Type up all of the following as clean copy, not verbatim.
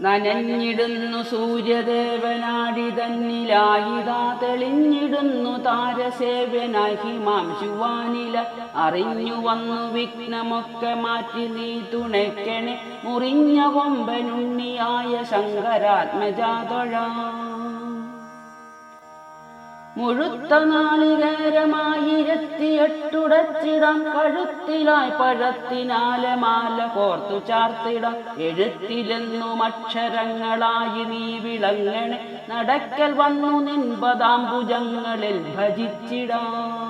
നനഞ്ഞിടുന്നു സൂര്യദേവനാടി തന്നിലായിതാ തെളിഞ്ഞിടുന്നു താരസേവ്യനായി ഹിമാംശുവാനില അറിഞ്ഞു വന്നു വിഘ്നമൊക്കെ മാറ്റി നീ തുണയ്ക്കണേ മുറിഞ്ഞ കൊമ്പനുണ്ണിയായ ശങ്കരാത്മജാതൊഴ മുഴുത്ത നാളികേരമായിരത്തിയെട്ടുടച്ചിടാം കഴുത്തിലായി പഴത്തിനാലമാല കോർത്തു ചാർത്തിടാം എഴുത്തിലെന്നും അക്ഷരങ്ങളായി നീ വിളങ്ങണേ നടക്കൽ വന്നു നിൻപദാംബുജങ്ങളിൽ ഭജിച്ചിടാം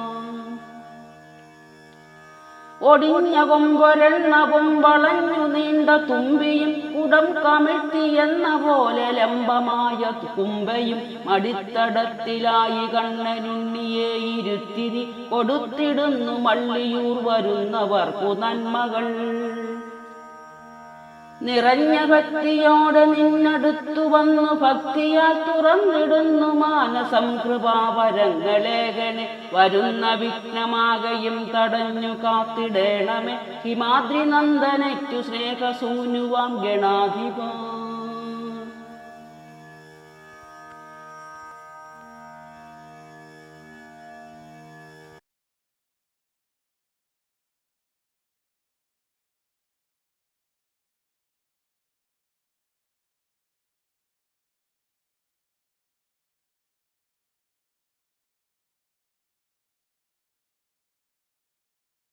ഒടിഞ്ഞ കൊമ്പൊരെണ്ണവും വളഞ്ഞു നീണ്ട തുമ്പിയും കുടം കമിഴ്ത്തി എന്ന പോലെ ലംബമായ കുമ്പയും മടിത്തടത്തിലായി കണ്ണനുണ്ണിയെ ഇരുത്തിരി കൊടുത്തിടുന്നു മള്ളിയൂർ വരുന്നവർക്കു നന്മകൾ നിറഞ്ഞ ഭക്തിയോടെ നിന്നടുത്തു വന്നു ഭക്തിയാൽ തുറന്നിടുന്നു മാനസം കൃപാവരങ്ങളേകണേ വരുന്ന വിഘ്നമാകയും തടഞ്ഞു കാത്തിടേണമേ ഹിമാദ്രി നന്ദനയ്ക്കു സ്നേഹസൂനുവാം ഗണാധിപ